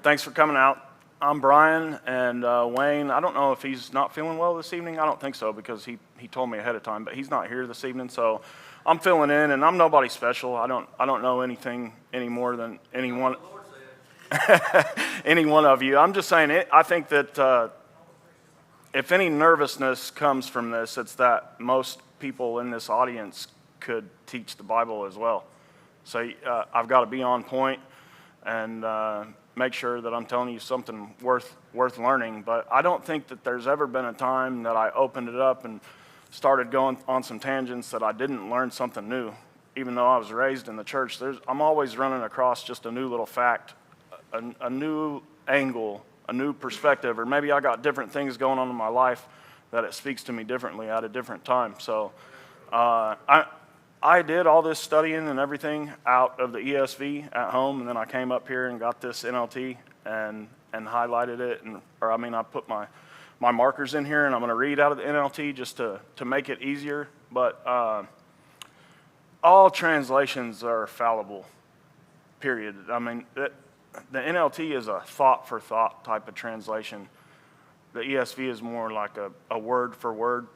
Thanks for coming out. I'm Brian, and Wayne, I don't know if he's not feeling well this evening. I don't think so, because he told me ahead of time, but he's not here this evening, so I'm filling in, and I'm nobody special. I don't know anything any more than any one of you. I'm just saying it. I think that if any nervousness comes from this, it's that most people in this audience could teach the Bible as well. So I've got to be on point and make sure that I'm telling you something worth learning. But I don't think that there's ever been a time that I opened it up and started going on some tangents that I didn't learn something new. Even though I was raised in the church, I'm always running across just a new little fact, a new angle, a new perspective, or maybe I got different things going on in my life that it speaks to me differently at a different time. So I did all this studying and everything out of the ESV at home, and then I came up here and got this NLT and highlighted it, I put my markers in here, and I'm going to read out of the NLT just to make it easier. But all translations are fallible, period. The NLT is a thought-for-thought type of translation. The ESV is more like a word-for-word,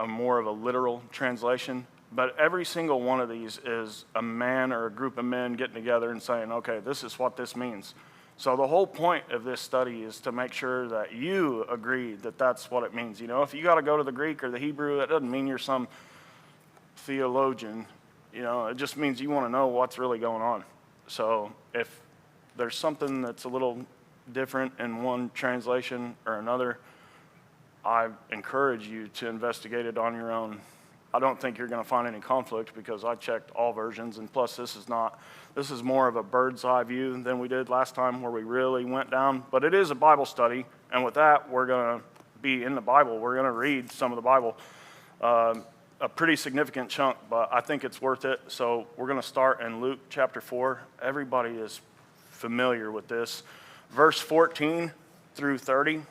more of a literal translation. But every single one of these is a man or a group of men getting together and saying, okay, this is what this means. So the whole point of this study is to make sure that you agree that that's what it means. You know, if you got to go to the Greek or the Hebrew, that doesn't mean you're some theologian. You know, it just means you want to know what's really going on. So if there's something that's a little different in one translation or another, I encourage you to investigate it on your own. I don't think you're going to find any conflict, because I checked all versions, and plus this is more of a bird's eye view than we did last time, where we really went down. But it is a Bible study, and with that, we're going to be in the Bible. We're going to read some of the Bible, a pretty significant chunk, but I think it's worth it. So we're going to start in Luke chapter 4. Everybody is familiar with this. Verse 14 through 30.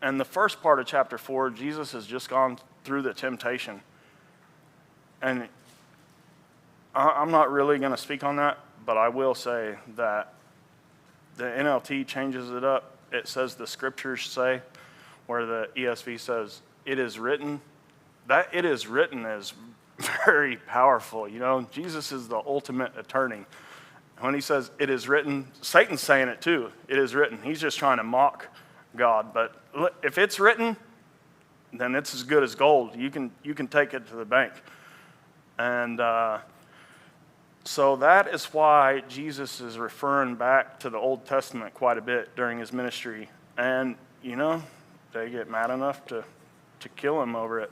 And the first part of chapter 4, Jesus has just gone through the temptation. And I'm not really going to speak on that, but I will say that the NLT changes it up. It says the scriptures say, where the ESV says, it is written. That it is written is very powerful. You know, Jesus is the ultimate attorney. When he says it is written, Satan's saying it too. It is written. He's just trying to mock God. But if it's written, then it's as good as gold. You can take it to the bank. And so that is why Jesus is referring back to the Old Testament quite a bit during his ministry. And, you know, they get mad enough to kill him over it.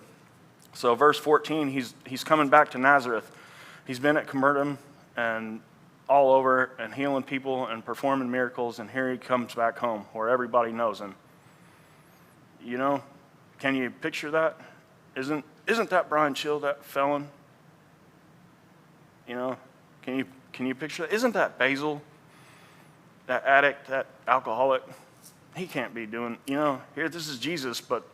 So verse 14, he's coming back to Nazareth. He's been at Capernaum and all over and healing people and performing miracles, and here he comes back home where everybody knows him. You know, can you picture that? Isn't that Brian Chill, that felon? You know, can you picture that? Isn't that Basil, that addict, that alcoholic? He can't be doing, you know, here this is Jesus, but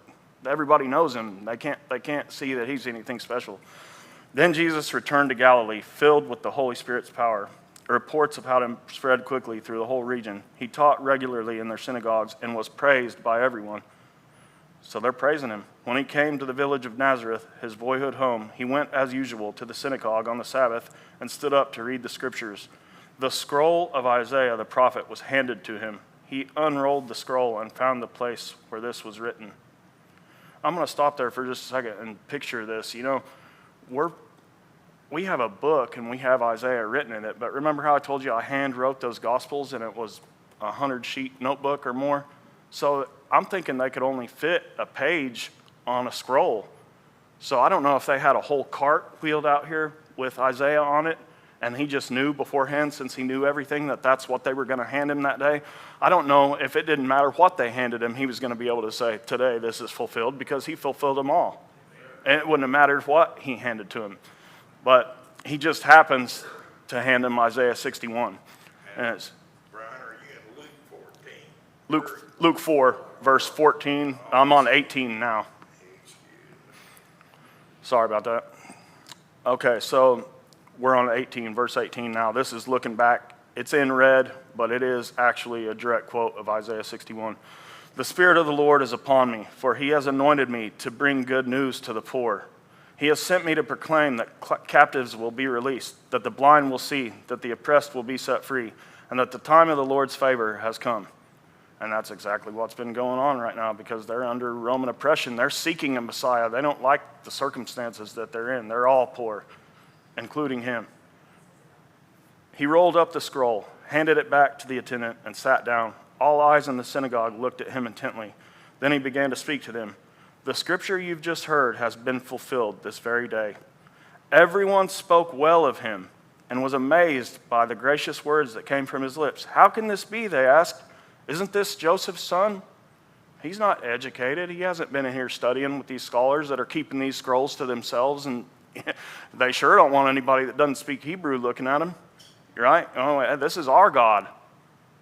everybody knows him. They can't see that he's anything special. Then Jesus returned to Galilee, filled with the Holy Spirit's power. Reports about him spread quickly through the whole region. He taught regularly in their synagogues and was praised by everyone. So they're praising him. When he came to the village of Nazareth, his boyhood home, he went as usual to the synagogue on the Sabbath and stood up to read the scriptures. The scroll of Isaiah the prophet was handed to him. He unrolled the scroll and found the place where this was written. I'm going to stop there for just a second and picture this. You know, we have a book and we have Isaiah written in it, but remember how I told you I hand wrote those Gospels and it was a 100-sheet notebook or more? So I'm thinking they could only fit a page on a scroll. So I don't know if they had a whole cart wheeled out here with Isaiah on it, and he just knew beforehand, since he knew everything, that that's what they were going to hand him that day. I don't know if it didn't matter what they handed him, he was going to be able to say, today this is fulfilled, because he fulfilled them all. And it wouldn't have mattered what he handed to him. But he just happens to hand him Isaiah 61. And it's Brian, are you in Luke 14? Luke 4, verse 14. I'm on 18 now. Sorry about that. Okay, so we're on 18, verse 18 now. This is looking back It's in red, but it is actually a direct quote of Isaiah 61. The Spirit of the Lord is upon me, for he has anointed me to bring good news to the poor. He has sent me to proclaim that captives will be released, that the blind will see, that the oppressed will be set free, and that the time of the Lord's favor has come. And that's exactly what's been going on right now, because they're under Roman oppression. They're seeking a Messiah. They don't like the circumstances that they're in. They're all poor, including him. He rolled up the scroll, handed it back to the attendant, and sat down. All eyes in the synagogue looked at him intently. Then he began to speak to them. The scripture you've just heard has been fulfilled this very day. Everyone spoke well of him and was amazed by the gracious words that came from his lips. How can this be, they asked. Isn't this Joseph's son? He's not educated. He hasn't been in here studying with these scholars that are keeping these scrolls to themselves, and they sure don't want anybody that doesn't speak Hebrew looking at him. Right? Oh, this is our God.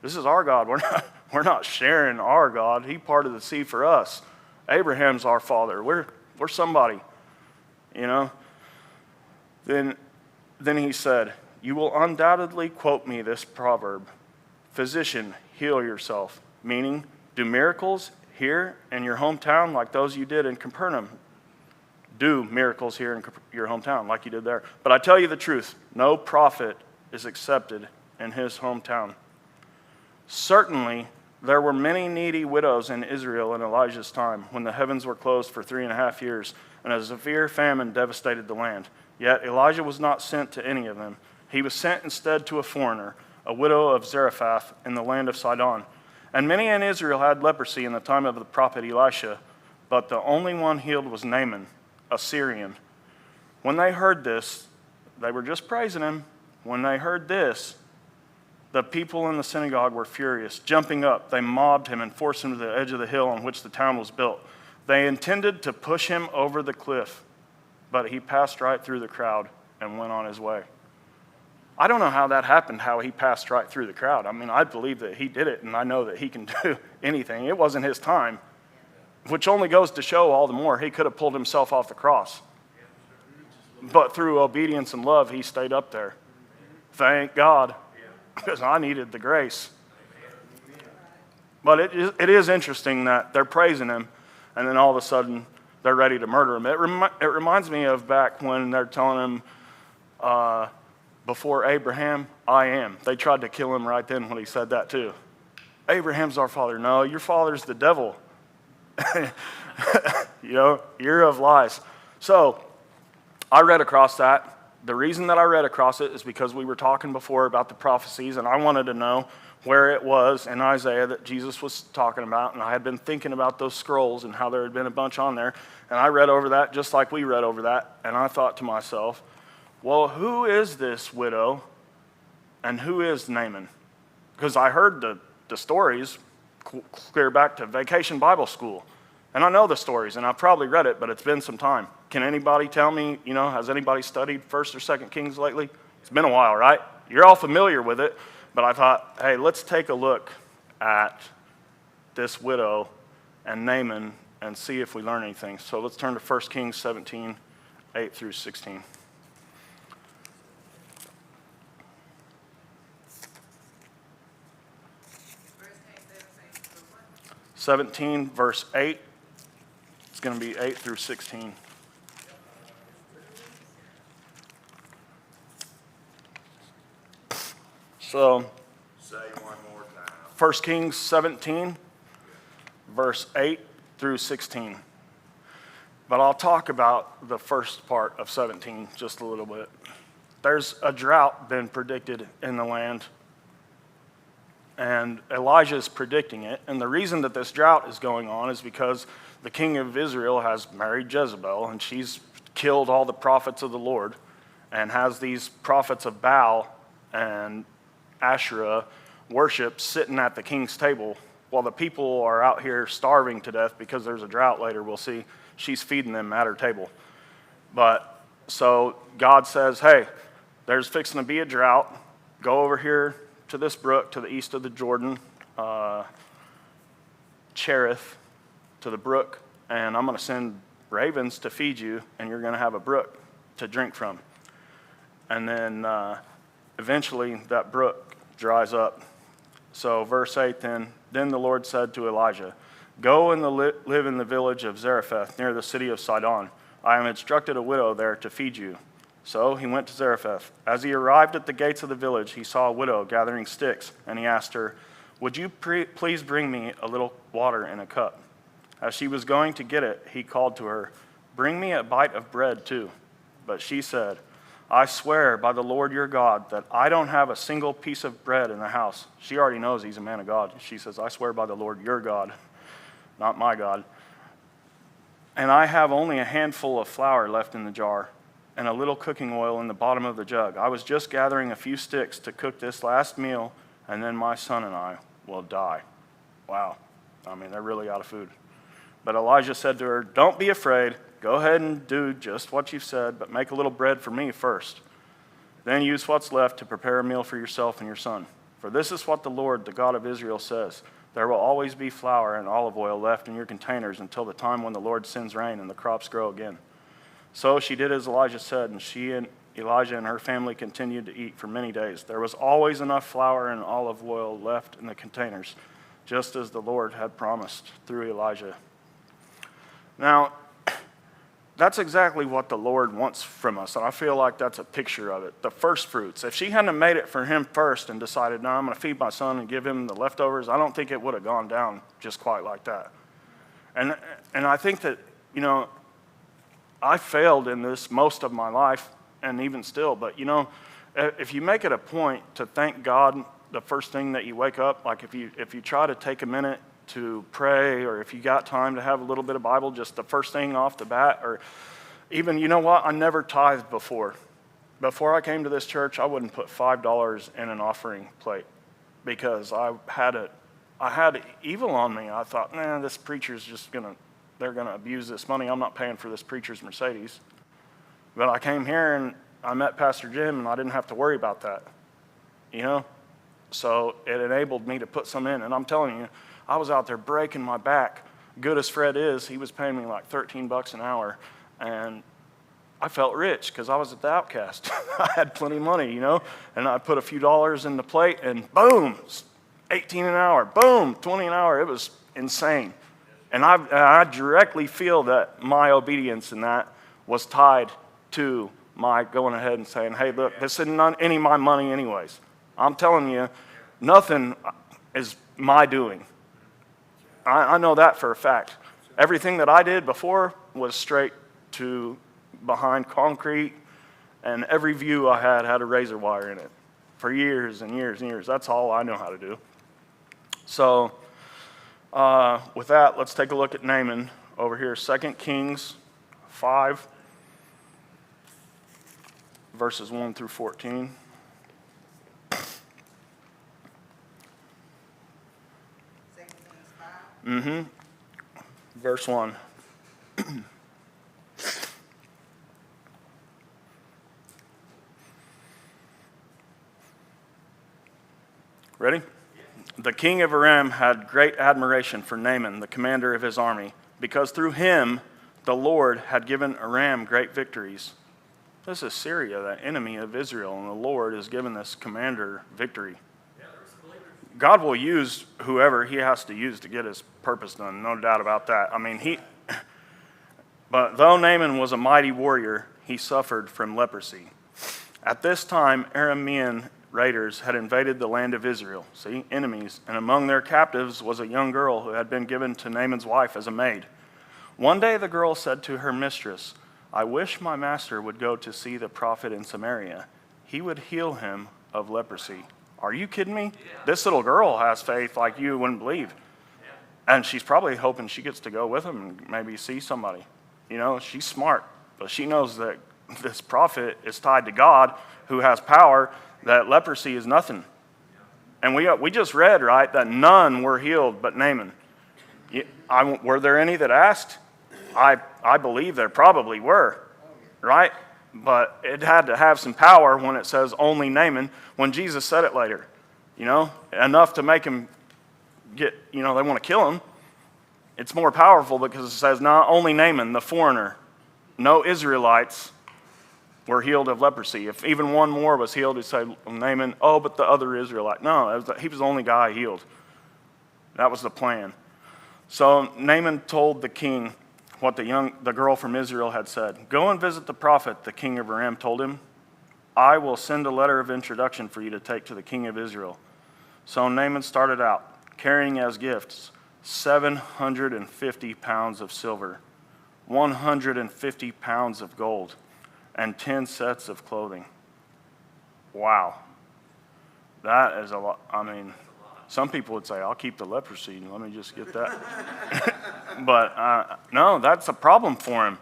This is our God. We're not sharing our God. He parted the sea for us. Abraham's our father. We're somebody. You know? Then he said, you will undoubtedly quote me this proverb. Physician, heal yourself. Meaning, do miracles here in your hometown like those you did in Capernaum. Do miracles here in your hometown like you did there. But I tell you the truth, no prophet is accepted in his hometown. Certainly, there were many needy widows in Israel in Elijah's time, when the heavens were closed for 3.5 years, and a severe famine devastated the land. Yet Elijah was not sent to any of them. He was sent instead to a foreigner, a widow of Zarephath in the land of Sidon. And many in Israel had leprosy in the time of the prophet Elisha, but the only one healed was Naaman, a Syrian. When they heard this, they were just praising him. When they heard this, the people in the synagogue were furious. Jumping up, they mobbed him and forced him to the edge of the hill on which the town was built. They intended to push him over the cliff, but he passed right through the crowd and went on his way. I don't know how that happened, how he passed right through the crowd. I mean, I believe that he did it, and I know that he can do anything. It wasn't his time, which only goes to show all the more he could have pulled himself off the cross. But through obedience and love, he stayed up there. Thank God, because I needed the grace. But it is interesting that they're praising him, and then all of a sudden, they're ready to murder him. It reminds me of back when they're telling him, before Abraham, I am. They tried to kill him right then when he said that too. Abraham's our father. No, your father's the devil. You're of lies. So, I read across that. The reason that I read across it is because we were talking before about the prophecies, and I wanted to know where it was in Isaiah that Jesus was talking about, and I had been thinking about those scrolls and how there had been a bunch on there, and I read over that just like we read over that, and I thought to myself, well, who is this widow, and who is Naaman? Because I heard the stories clear back to Vacation Bible School, and I know the stories, and I've probably read it, but it's been some time. Can anybody tell me, has anybody studied 1st or 2nd Kings lately? It's been a while, right? You're all familiar with it, but I thought, hey, let's take a look at this widow and Naaman and see if we learn anything. So let's turn to 1 Kings 17, 8 through 16. Verse 17, verse 8. It's going to be 8 through 16. So, Say one more time. 1 Kings 17, verse 8 through 16. But I'll talk about the first part of 17 just a little bit. There's a drought been predicted in the land, and Elijah is predicting it. And the reason that this drought is going on is because the king of Israel has married Jezebel, and she's killed all the prophets of the Lord and has these prophets of Baal and Asherah worship sitting at the king's table while the people are out here starving to death because there's a drought later. We'll see. She's feeding them at her table. But so God says, hey, there's fixing to be a drought. Go over here to this brook to the east of the Jordan, Cherith, to the brook, and I'm going to send ravens to feed you, and you're going to have a brook to drink from. And then eventually that brook dries up. So verse 8 then the Lord said to Elijah, "Go and live in the village of Zarephath near the city of Sidon. I have instructed a widow there to feed you." So he went to Zarephath. As he arrived at the gates of the village, he saw a widow gathering sticks, and he asked her, "Would you please bring me a little water in a cup?" As she was going to get it, he called to her, "Bring me a bite of bread too." But she said, "I swear by the Lord your God that I don't have a single piece of bread in the house." She already knows he's a man of God. She says, "I swear by the Lord your God, not my God. And I have only a handful of flour left in the jar and a little cooking oil in the bottom of the jug. I was just gathering a few sticks to cook this last meal, and then my son and I will die." Wow. I mean, they're really out of food. But Elijah said to her, "Don't be afraid. Go ahead and do just what you've said, but make a little bread for me first. Then use what's left to prepare a meal for yourself and your son. For this is what the Lord, the God of Israel, says. There will always be flour and olive oil left in your containers until the time when the Lord sends rain and the crops grow again." So she did as Elijah said, and she and Elijah and her family continued to eat for many days. There was always enough flour and olive oil left in the containers, just as the Lord had promised through Elijah. Now, that's exactly what the Lord wants from us, and I feel like that's a picture of it. The first fruits. If she hadn't made it for him first and decided, "No, I'm going to feed my son and give him the leftovers," I don't think it would have gone down just quite like that. And I think that, I failed in this most of my life, and even still. But, if you make it a point to thank God the first thing that you wake up, like if you try to take a minute to pray, or if you got time to have a little bit of Bible just the first thing off the bat, or even, I never tithed before. Before I came to this church, I wouldn't put $5 in an offering plate because I had evil on me. I thought, this preacher's they're going to abuse this money. I'm not paying for this preacher's Mercedes. But I came here and I met Pastor Jim, and I didn't have to worry about that, So it enabled me to put some in. And I'm telling you, I was out there breaking my back. Good as Fred is, he was paying me like $13 an hour. And I felt rich because I was at the Outcast. I had plenty of money, And I put a few dollars in the plate, and boom, 18 an hour. Boom, 20 an hour. It was insane. And I directly feel that my obedience in that was tied to my going ahead and saying, "Hey, look, this isn't any of my money anyways. I'm telling you, nothing is my doing." I know that for a fact. Everything that I did before was straight to behind concrete, and every view I had a razor wire in it for years and years and years. That's all I know how to do. So with that, let's take a look at Naaman over here. 2 Kings 5, verses 1 through 14. Verse 1. Ready? The king of Aram had great admiration for Naaman, the commander of his army, because through him the Lord had given Aram great victories. This is Syria, the enemy of Israel, and the Lord has given this commander victory. God will use whoever he has to use to get his purpose done, no doubt about that. But though Naaman was a mighty warrior, he suffered from leprosy. At this time, Aramean raiders had invaded the land of Israel, enemies, and among their captives was a young girl who had been given to Naaman's wife as a maid. One day the girl said to her mistress, "I wish my master would go to see the prophet in Samaria. He would heal him of leprosy." Are you kidding me? Yeah. This little girl has faith like you wouldn't believe. Yeah. And she's probably hoping she gets to go with him and maybe see somebody. She's smart, but she knows that this prophet is tied to God who has power, that leprosy is nothing. Yeah. And we just read, right, that none were healed but Naaman. Were there any that asked? I believe there probably were, right? But it had to have some power when it says only Naaman, when Jesus said it later, enough to make him get, they want to kill him. It's more powerful because it says not only Naaman, the foreigner, no Israelites, were healed of leprosy. If even one more was healed, he'd say, Naaman, oh, but the other Israelite. No, he was the only guy healed. That was the plan. So Naaman told the king what the girl from Israel had said. Go and visit the prophet, the king of Aram told him. I will send a letter of introduction for you to take to the king of Israel. So Naaman started out, carrying as gifts 750 pounds of silver, 150 pounds of gold, and 10 sets of clothing. Wow. That is a lot. I mean, some people would say, I'll keep the leprosy. Let me just get that. But no, that's a problem for him.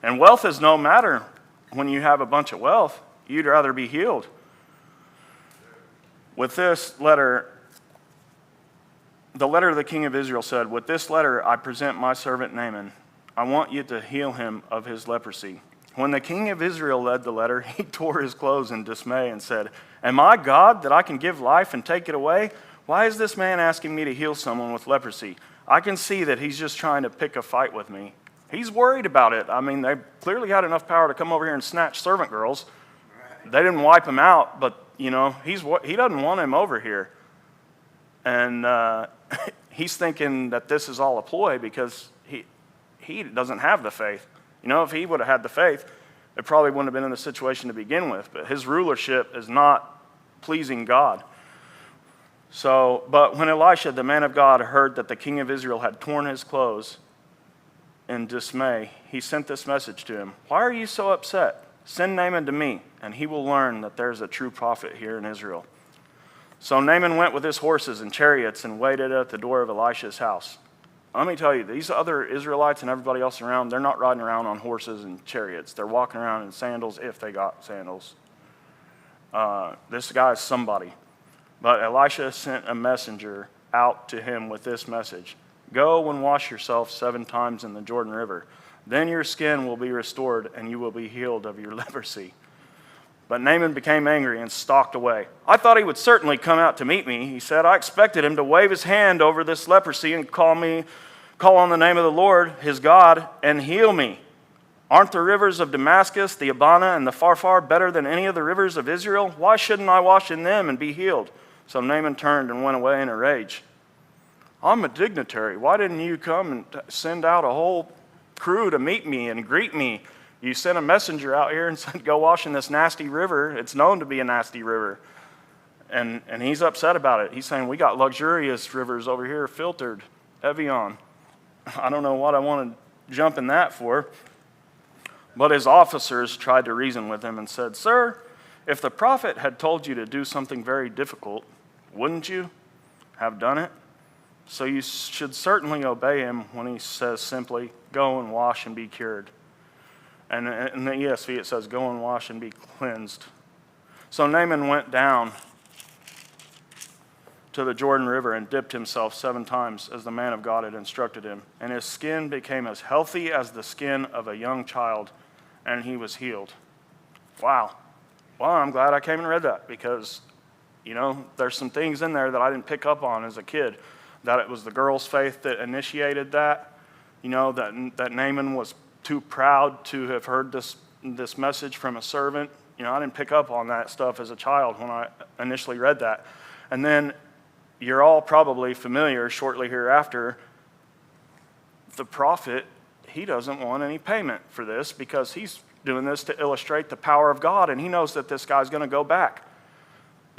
And wealth is no matter when you have a bunch of wealth. You'd rather be healed. With this letter, the letter of the king of Israel said, with this letter I present my servant Naaman. I want you to heal him of his leprosy. When the king of Israel read the letter, he tore his clothes in dismay and said, Am I God that I can give life and take it away? Why is this man asking me to heal someone with leprosy? I can see that he's just trying to pick a fight with me. He's worried about it. I mean, they clearly had enough power to come over here and snatch servant girls. They didn't wipe him out, but, he doesn't want him over here. And he's thinking that this is all a ploy because he doesn't have the faith. If he would have had the faith, it probably wouldn't have been in the situation to begin with. But his rulership is not pleasing God. So, but when Elisha, the man of God, heard that the king of Israel had torn his clothes in dismay, he sent this message to him. Why are you so upset? Send Naaman to me, and he will learn that there's a true prophet here in Israel. So Naaman went with his horses and chariots and waited at the door of Elisha's house. Let me tell you, these other Israelites and everybody else around, they're not riding around on horses and chariots. They're walking around in sandals if they got sandals. This guy is somebody. But Elisha sent a messenger out to him with this message. Go and wash yourself 7 times in the Jordan River. Then your skin will be restored and you will be healed of your leprosy. But Naaman became angry and stalked away. I thought he would certainly come out to meet me, he said. I expected him to wave his hand over this leprosy and call on the name of the Lord, his God, and heal me. Aren't the rivers of Damascus, the Abana, and the Pharpar better than any of the rivers of Israel? Why shouldn't I wash in them and be healed? So Naaman turned and went away in a rage. I'm a dignitary. Why didn't you come and send out a whole crew to meet me and greet me? You sent a messenger out here and said, go wash in this nasty river. It's known to be a nasty river. And he's upset about it. He's saying, we got luxurious rivers over here, filtered, Evian. I don't know what I want to jump in that for. But his officers tried to reason with him and said, Sir, if the prophet had told you to do something very difficult, wouldn't you have done it? So you should certainly obey him when he says simply, go and wash and be cured. And in the ESV it says, go and wash and be cleansed. So Naaman went down to the Jordan River and dipped himself 7 times as the man of God had instructed him. And his skin became as healthy as the skin of a young child, and he was healed. Wow. Well, I'm glad I came and read that because, there's some things in there that I didn't pick up on as a kid. That it was the girl's faith that initiated that. That Naaman was too proud to have heard this message from a servant. I didn't pick up on that stuff as a child when I initially read that. And then you're all probably familiar shortly hereafter, the prophet, he doesn't want any payment for this because he's doing this to illustrate the power of God, and he knows that this guy's going to go back.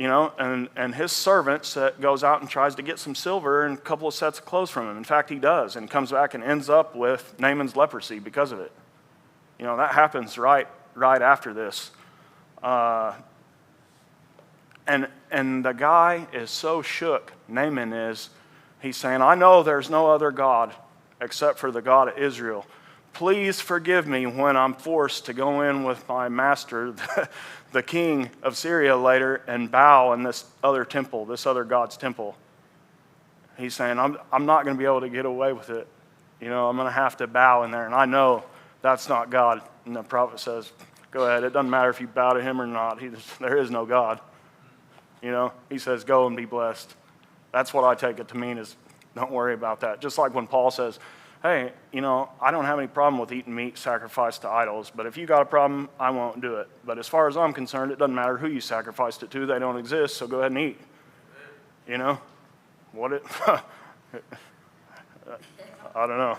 And his servant goes out and tries to get some silver and a couple of sets of clothes from him. In fact, he does, and comes back and ends up with Naaman's leprosy because of it. That happens right after this. And the guy is so shook, Naaman is, he's saying, I know there's no other God except for the God of Israel. Please forgive me when I'm forced to go in with my master, the king of Syria later, and bow in this other temple, this other God's temple. He's saying, I'm not going to be able to get away with it. I'm going to have to bow in there, and I know that's not God. And the prophet says, go ahead. It doesn't matter if you bow to him or not. There is no God. He says, go and be blessed. That's what I take it to mean is don't worry about that. Just like when Paul says, hey, I don't have any problem with eating meat sacrificed to idols, but if you got a problem, I won't do it. But as far as I'm concerned, it doesn't matter who you sacrificed it to. They don't exist, so go ahead and eat. What it, I don't know.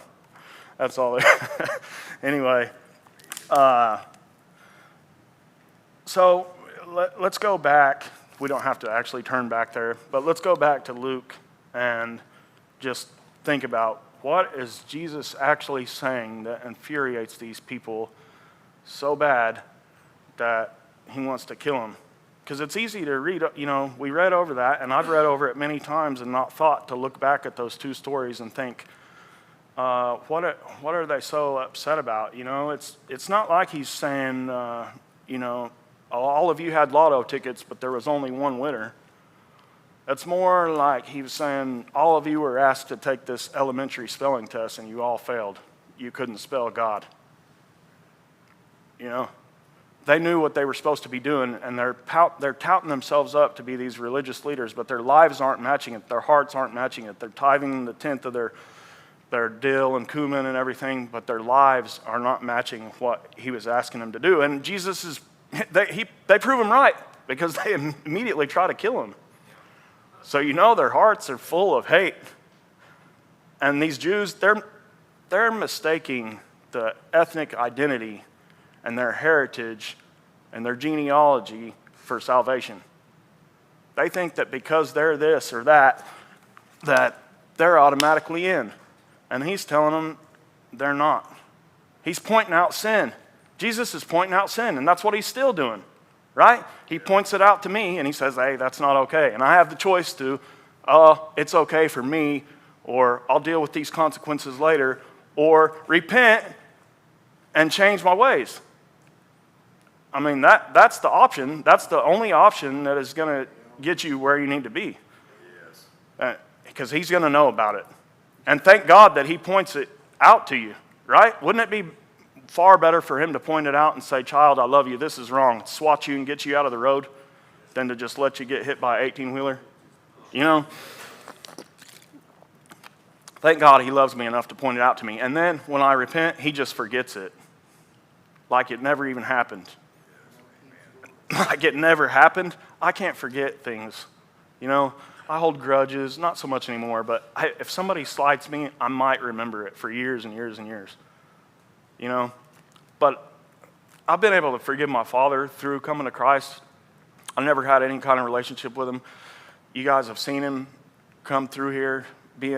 That's all. Anyway, so let's go back. We don't have to actually turn back there, but let's go back to Luke and just think about what is Jesus actually saying that infuriates these people so bad that he wants to kill them. Because it's easy to read, we read over that, and I've read over it many times and not thought to look back at those two stories and think, what are they so upset about? It's not like he's saying, all of you had lotto tickets, but there was only one winner. It's more like he was saying, all of you were asked to take this elementary spelling test and you all failed. You couldn't spell God. They knew what they were supposed to be doing, and they're touting themselves up to be these religious leaders, but their lives aren't matching it. Their hearts aren't matching it. They're tithing the tenth of their dill and cumin and everything, but their lives are not matching what he was asking them to do. And Jesus they prove him right, because they immediately try to kill him. So their hearts are full of hate. And these Jews, they're mistaking the ethnic identity and their heritage and their genealogy for salvation. They think that because they're this or that they're automatically in. And he's telling them they're not. He's pointing out sin. Jesus is pointing out sin, and that's what he's still doing, right? He points it out to me, and he says, hey, that's not okay. And I have the choice to, it's okay for me, or I'll deal with these consequences later, or repent and change my ways. I mean, that's the option. That's the only option that is going to get you where you need to be. Yes. Because he's going to know about it. And thank God that he points it out to you, right? Wouldn't it be far better for him to point it out and say, child, I love you, this is wrong, swat you and get you out of the road, than to just let you get hit by an 18-wheeler? Thank God he loves me enough to point it out to me. And then when I repent, he just forgets it. Like it never even happened. Like it never happened. I can't forget things. I hold grudges, not so much anymore, but if somebody slights me, I might remember it for years and years and years. But I've been able to forgive my father through coming to Christ. I never had any kind of relationship with him. You guys have seen him come through here,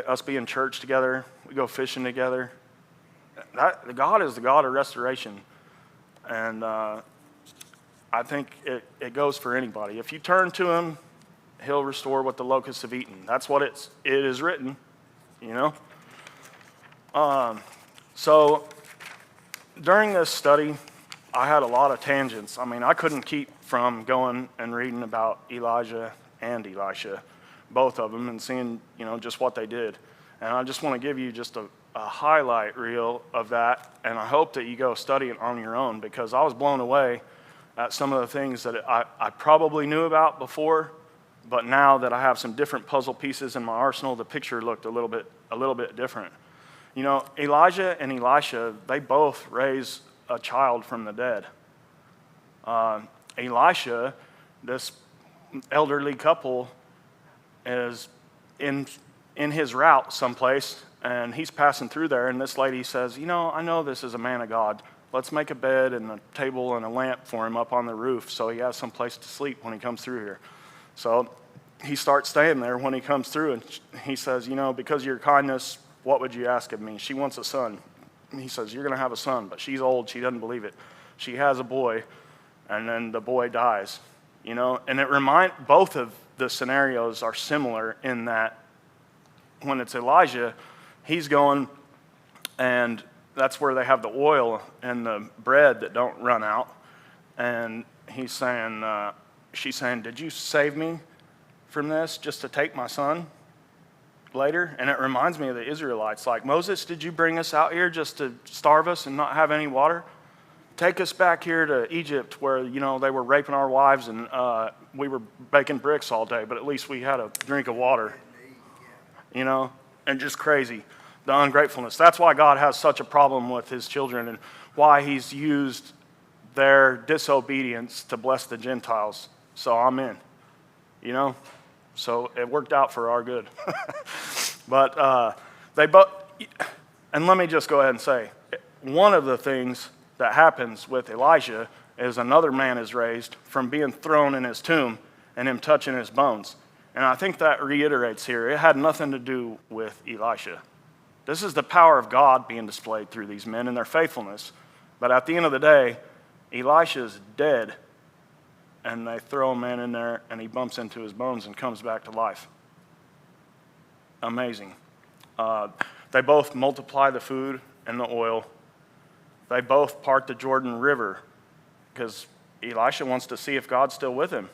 us be in church together. We go fishing together. God is the God of restoration. And I think it goes for anybody. If you turn to him, he'll restore what the locusts have eaten. That's what it is written, So during this study, I had a lot of tangents. I mean, I couldn't keep from going and reading about Elijah and Elisha, both of them, and seeing, just what they did. And I just want to give you just a highlight reel of that, and I hope that you go study it on your own, because I was blown away at some of the things that I probably knew about before, but now that I have some different puzzle pieces in my arsenal, the picture looked a little bit different. Elijah and Elisha, they both raise a child from the dead. Elisha, this elderly couple, is in his route someplace, and he's passing through there, and this lady says, I know this is a man of God. Let's make a bed and a table and a lamp for him up on the roof so he has some place to sleep when he comes through here. So he starts staying there when he comes through, and he says, because of your kindness, what would you ask of me? She wants a son. He says, you're going to have a son, but she's old. She doesn't believe it. She has a boy, and then the boy dies. And both of the scenarios are similar in that when it's Elijah, he's going, and that's where they have the oil and the bread that don't run out. And he's saying, she's saying, did you save me from this just to take my son later? And it reminds me of the Israelites. Like, Moses, did you bring us out here just to starve us and not have any water? Take us back here to Egypt where, they were raping our wives and we were baking bricks all day, but at least we had a drink of water. And just crazy. the ungratefulness. That's why God has such a problem with his children and why he's used their disobedience to bless the Gentiles. So I'm in, you know? So it worked out for our good. But they both, and let me just go ahead and say, one of the things that happens with Elijah is another man is raised from being thrown in his tomb and him touching his bones. And I think that reiterates here, it had nothing to do with Elisha. This is the power of God being displayed through these men and their faithfulness. But at the end of the day, Elisha is dead, and they throw a man in there, and he bumps into his bones and comes back to life. Amazing. They both multiply the food and the oil. They both part the Jordan River because Elisha wants to see if God's still with him.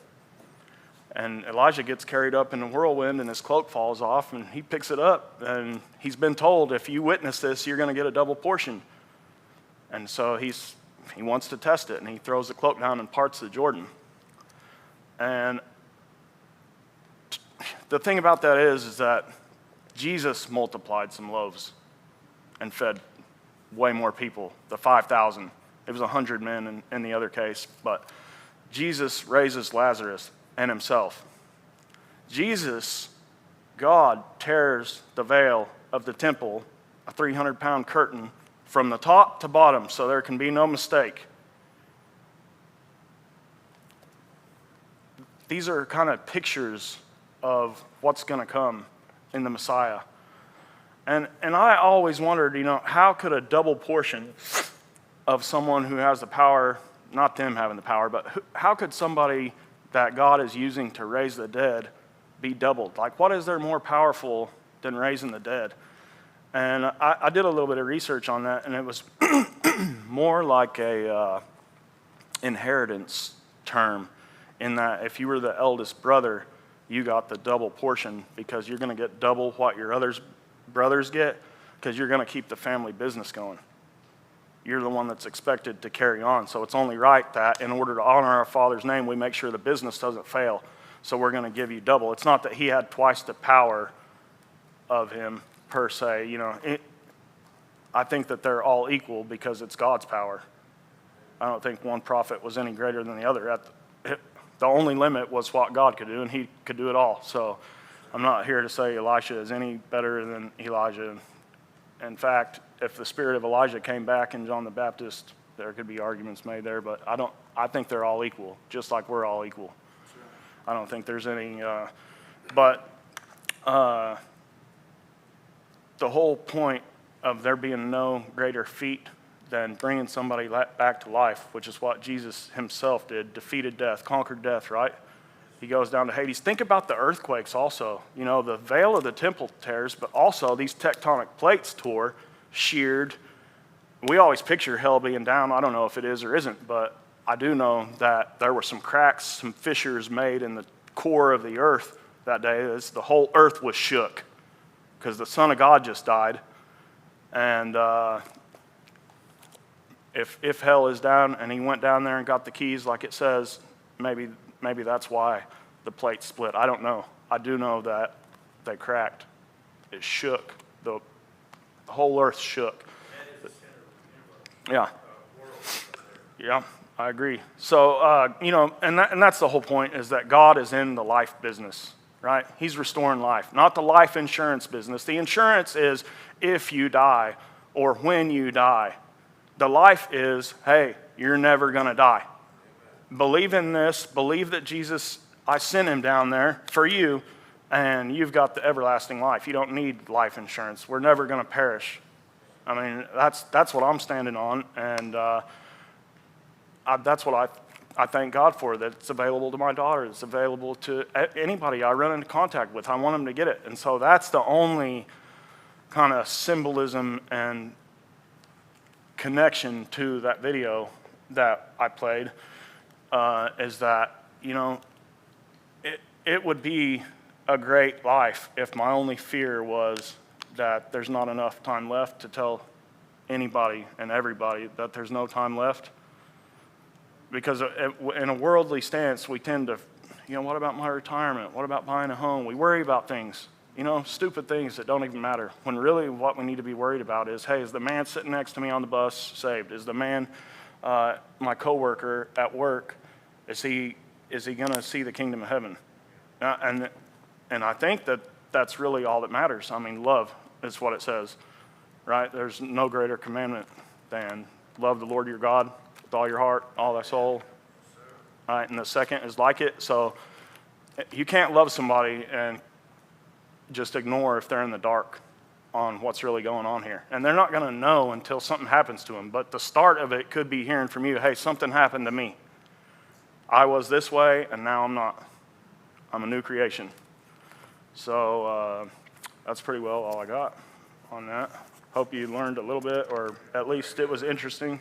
And Elijah gets carried up in the whirlwind and his cloak falls off and he picks it up. And he's been told, if you witness this, you're going to get a double portion. And so he wants to test it and he throws the cloak down and parts the Jordan. And the thing about that is that Jesus multiplied some loaves and fed way more people, the 5,000. It was 100 men in the other case. But Jesus raises Lazarus and himself. Jesus, God, tears the veil of the temple, a 300-pound curtain, from the top to bottom so there can be no mistake. These are kind of pictures of what's going to come in the Messiah. And I always wondered, how could a double portion of someone who has the power, not them having the power, but how could somebody that God is using to raise the dead be doubled? Like, what is there more powerful than raising the dead? And I did a little bit of research on that, and it was more like a inheritance term, in that if you were the eldest brother, you got the double portion because you're going to get double what your brothers get because you're going to keep the family business going. You're the one that's expected to carry on. So it's only right that in order to honor our Father's name, we make sure the business doesn't fail. So we're going to give you double. It's not that he had twice the power of him per se. I think that they're all equal because it's God's power. I don't think one prophet was any greater than the other. The only limit was what God could do, and he could do it all. So I'm not here to say Elisha is any better than Elijah. In fact, if the spirit of Elijah came back in John the Baptist, there could be arguments made there, but I think they're all equal, just like we're all equal. I don't think there's any, but the whole point of there being no greater feat than bringing somebody back to life, which is what Jesus himself did, defeated death, conquered death, right? He goes down to Hades. Think about the earthquakes also. The veil of the temple tears, but also these tectonic plates tore, sheared. We always picture hell being down. I don't know if it is or isn't, but I do know that there were some cracks, some fissures made in the core of the earth that day. The whole earth was shook because the Son of God just died. And if hell is down and he went down there and got the keys like it says, maybe that's why the plate split. I don't know. I do know that they cracked. It shook. The whole earth shook. Yeah. Yeah, I agree. So, and that's the whole point, is that God is in the life business, right? He's restoring life, not the life insurance business. The insurance is if you die or when you die. The life is, hey, you're never going to die. Believe in this. Believe that Jesus, I sent him down there for you, and you've got the everlasting life. You don't need life insurance. We're never going to perish. I mean, that's what I'm standing on, and that's what I thank God for, that it's available to my daughter. It's available to anybody I run into contact with. I want them to get it. And so that's the only kind of symbolism and connection to that video that I played, is that, it would be a great life if my only fear was that there's not enough time left to tell anybody and everybody that there's no time left. Because in a worldly stance, we tend to, what about my retirement? What about buying a home? We worry about things, You know, stupid things that don't even matter. When really what we need to be worried about is, hey, is the man sitting next to me on the bus saved? Is the man, my coworker at work, is he going to see the kingdom of heaven? And I think that that's really all that matters. I mean, love is what it says, right? There's no greater commandment than love the Lord your God with all your heart, all thy soul. All right, and the second is like it. So you can't love somebody and just ignore if they're in the dark on what's really going on here. And they're not going to know until something happens to them. But the start of it could be hearing from you, hey, something happened to me. I was this way, and now I'm not. I'm a new creation. So that's pretty well all I got on that. Hope you learned a little bit, or at least it was interesting.